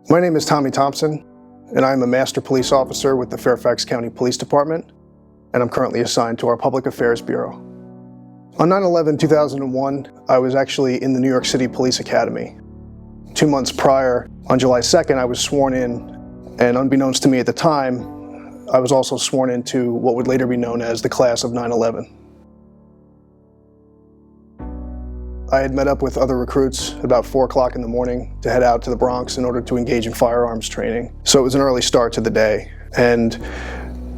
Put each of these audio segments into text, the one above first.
My name is Thompson, and I'm a Master Police Officer with the Fairfax County Police Department, and I'm currently assigned to our Public Affairs Bureau. On 9/11/2001, I was actually in the New York City Police Academy. 2 months prior, on July 2nd, I was sworn in, and unbeknownst to me at the time, I was also sworn into what would later be known as the class of 9/11. I had met up with other recruits at about 4 o'clock in the morning to head out to the Bronx in order to engage in firearms training. So it was an early start to the day. And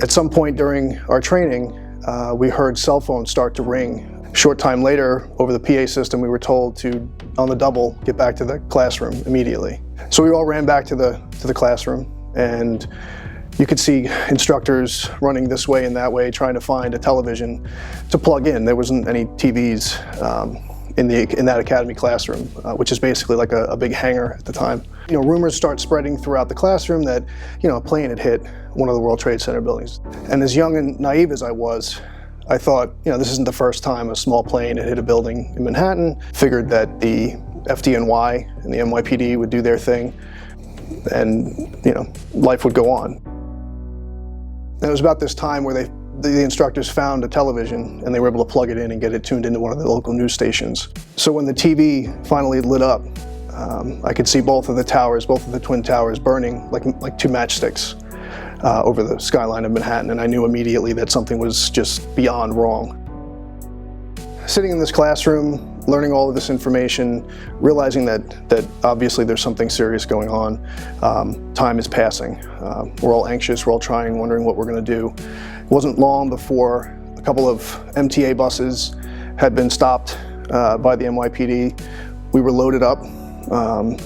at some point during our training, we heard cell phones start to ring. A short time later, over the PA system, we were told to, on the double, get back to the classroom immediately. So we all ran back to the classroom, and you could see instructors running this way and that way, trying to find a television to plug in. There wasn't any TVs in that academy classroom, which is basically like a big hangar at the time. Rumors start spreading throughout the classroom that, a plane had hit one of the World Trade Center buildings. And as young and naive as I was, I thought, this isn't the first time a small plane had hit a building in Manhattan. Figured that the FDNY and the NYPD would do their thing, and, life would go on. And it was about this time where the instructors found a television, and they were able to plug it in and get it tuned into one of the local news stations. So when the TV finally lit up, I could see both of the twin towers burning like two matchsticks over the skyline of Manhattan, and I knew immediately that something was just beyond wrong. Sitting in this classroom, learning all of this information, realizing that obviously there's something serious going on. Time is passing. We're all anxious, we're all trying, wondering what we're going to do. It wasn't long before a couple of MTA buses had been stopped by the NYPD. We were loaded up.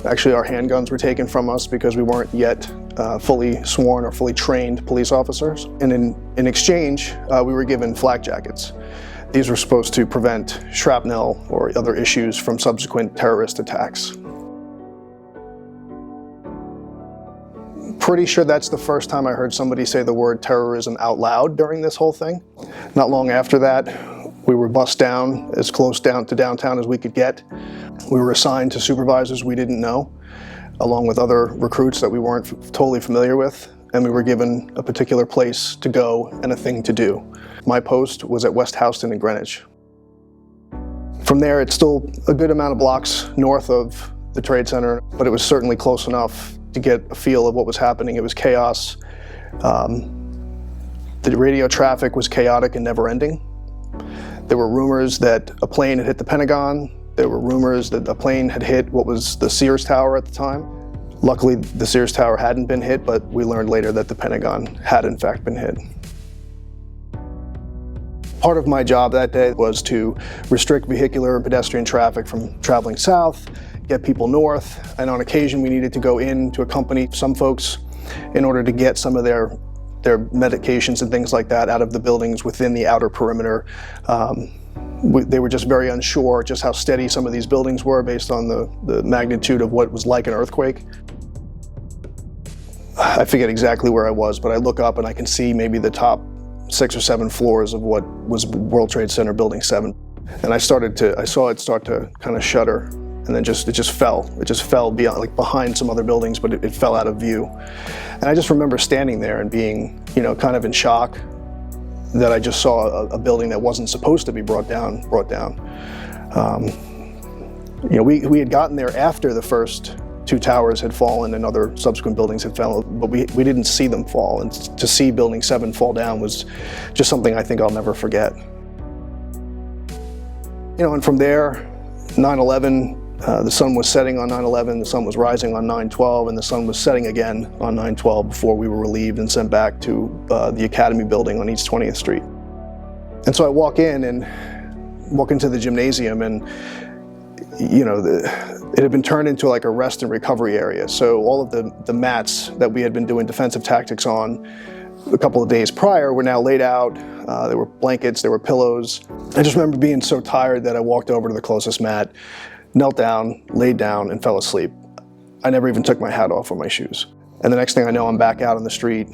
Actually, our handguns were taken from us because we weren't yet fully sworn or fully trained police officers. And in exchange, we were given flak jackets. These were supposed to prevent shrapnel or other issues from subsequent terrorist attacks. Pretty sure that's the first time I heard somebody say the word terrorism out loud during this whole thing. Not long after that, we were bussed down as close down to downtown as we could get. We were assigned to supervisors we didn't know, along with other recruits that we weren't totally familiar with, and we were given a particular place to go and a thing to do. My post was at West Houston in Greenwich. From there, it's still a good amount of blocks north of the Trade Center, but it was certainly close enough to get a feel of what was happening. It was chaos. The radio traffic was chaotic and never-ending. There were rumors that a plane had hit the Pentagon. There were rumors that a plane had hit what was the Sears Tower at the time. Luckily, the Sears Tower hadn't been hit, but we learned later that the Pentagon had in fact been hit. Part of my job that day was to restrict vehicular and pedestrian traffic from traveling south, get people north, and on occasion we needed to go in to accompany some folks in order to get some of their medications and things like that out of the buildings within the outer perimeter. They were just very unsure just how steady some of these buildings were based on the magnitude of what was like an earthquake. I forget exactly where I was, but I look up and I can see maybe the top 6 or 7 floors of what was World Trade Center Building 7. And I saw it start to kind of shudder, and then it just fell. It just fell beyond, like behind some other buildings, but it fell out of view. And I just remember standing there and being, kind of in shock that I just saw a building that wasn't supposed to be brought down. We had gotten there after the first 2 towers had fallen and other subsequent buildings had fallen, but we didn't see them fall. And to see Building 7 fall down was just something I think I'll never forget. And from there, 9/11, the sun was setting on 9/11, the sun was rising on 9/12, and the sun was setting again on 9/12 before we were relieved and sent back to the Academy building on East 20th Street. And so I walk into the gymnasium, and it had been turned into like a rest and recovery area. So all of the mats that we had been doing defensive tactics on a couple of days prior were now laid out. There were blankets, there were pillows. I just remember being so tired that I walked over to the closest mat, knelt down, laid down, and fell asleep. I never even took my hat off or my shoes. And the next thing I know, I'm back out on the street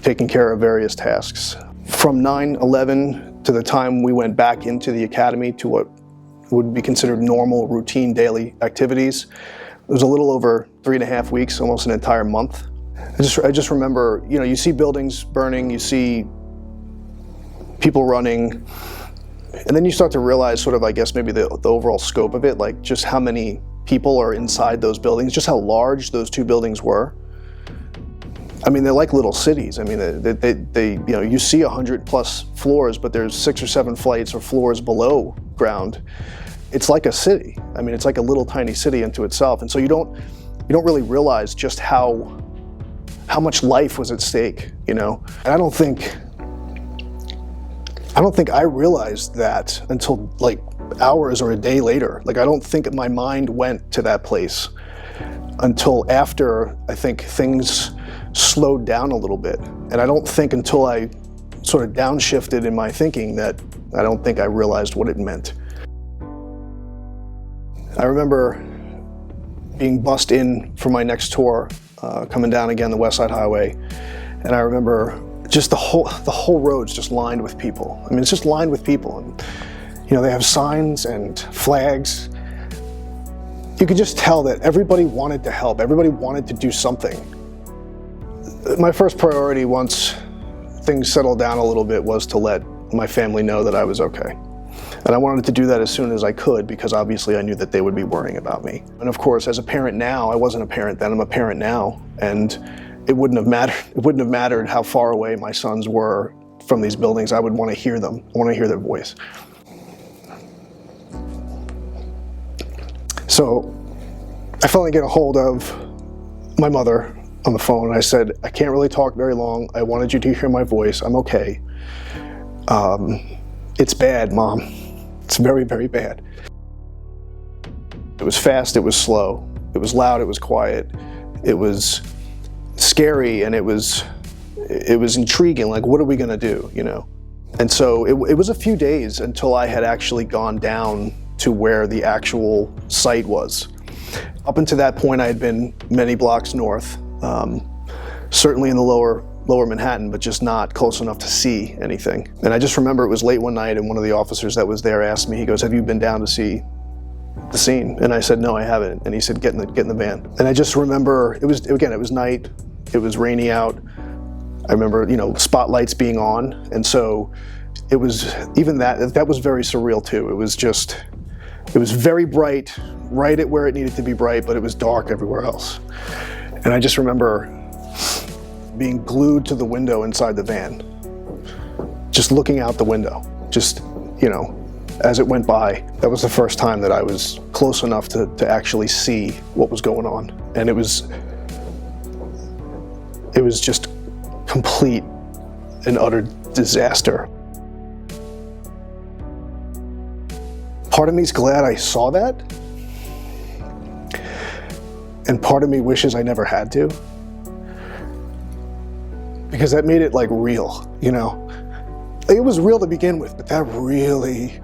taking care of various tasks. From 9/11 to the time we went back into the academy to what would be considered normal, routine daily activities, It was a little over 3.5 weeks, almost an entire month. I just remember, you know, you see buildings burning, you see people running, and then you start to realize sort of, I guess, maybe the overall scope of it, like just how many people are inside those buildings, just how large those two buildings were. I mean, they're like little cities. I mean, they you know, you see 100+ floors, but there's 6 or 7 flights or floors below ground. It's like a city. I mean, it's like a little tiny city unto itself. And so you don't really realize just how much life was at stake, you know? And I don't think I realized that until like hours or a day later. Like, I don't think my mind went to that place until after, I think, things slowed down a little bit. And I don't think until I sort of downshifted in my thinking that I don't think I realized what it meant. I remember being bussed in for my next tour, coming down again the West Side Highway, and I remember just the whole road's just lined with people. I mean, it's just lined with people, and you know, they have signs and flags. You could just tell that everybody wanted to help. Everybody wanted to do something. My first priority, once things settled down a little bit, was to let my family know that I was okay. And I wanted to do that as soon as I could, because obviously I knew that they would be worrying about me. And of course, as a parent now, I wasn't a parent then, I'm a parent now, and it wouldn't have mattered how far away my sons were from these buildings. I would want to hear them. I want to hear their voice. So I finally get a hold of my mother on the phone, and I said, I can't really talk very long. I wanted you to hear my voice. I'm okay. It's bad, Mom. It's very, very bad. It was fast, it was slow, it was loud, it was quiet, it was scary, and it was intriguing. Like, what are we gonna do, you know? And so it was a few days until I had actually gone down to where the actual site was. Up until that point, I had been many blocks north, certainly in the lower Manhattan, but just not close enough to see anything. And I just remember it was late one night, and one of the officers that was there asked me, he goes, have you been down to see the scene? And I said, no, I haven't. And he said, get in the van. And I just remember, it was night, it was rainy out. I remember, you know, spotlights being on. And so it was, even that was very surreal too. It was very bright, right at where it needed to be bright, but it was dark everywhere else. And I just remember being glued to the window inside the van, just looking out the window, just, you know, as it went by. That was the first time that I was close enough to actually see what was going on. And it was just complete and utter disaster. Part of me's glad I saw that, and part of me wishes I never had to, because that made it like real, you know? It was real to begin with, but that really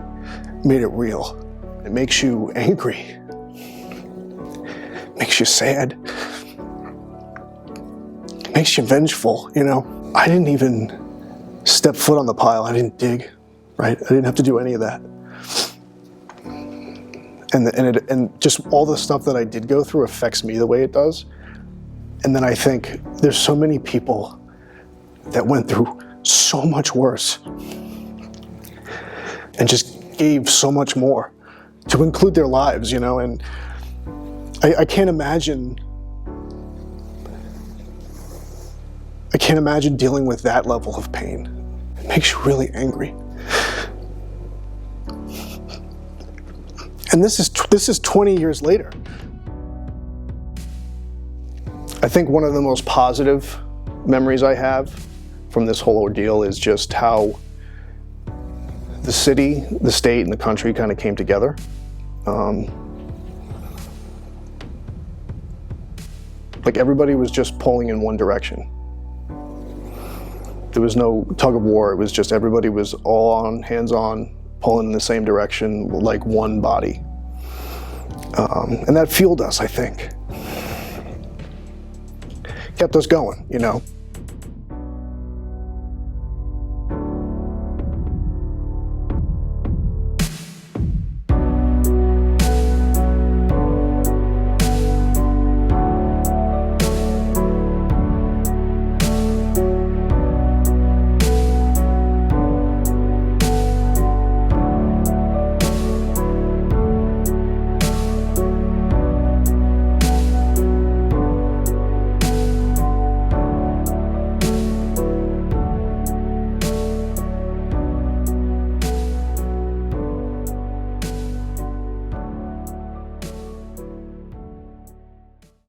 made it real. It makes you angry, makes you sad, makes you vengeful, you know? I didn't even step foot on the pile. I didn't dig, right? I didn't have to do any of that. And just all the stuff that I did go through affects me the way it does. And then I think there's so many people that went through so much worse and just gave so much more, to include their lives, you know? And I can't imagine dealing with that level of pain. It makes you really angry. And this is 20 years later. I think one of the most positive memories I have from this whole ordeal is just how the city, the state, and the country kind of came together. Like, everybody was just pulling in one direction. There was no tug of war. It was just everybody was all on, hands on, pulling in the same direction, like one body. And that fueled us, I think. Kept us going, you know?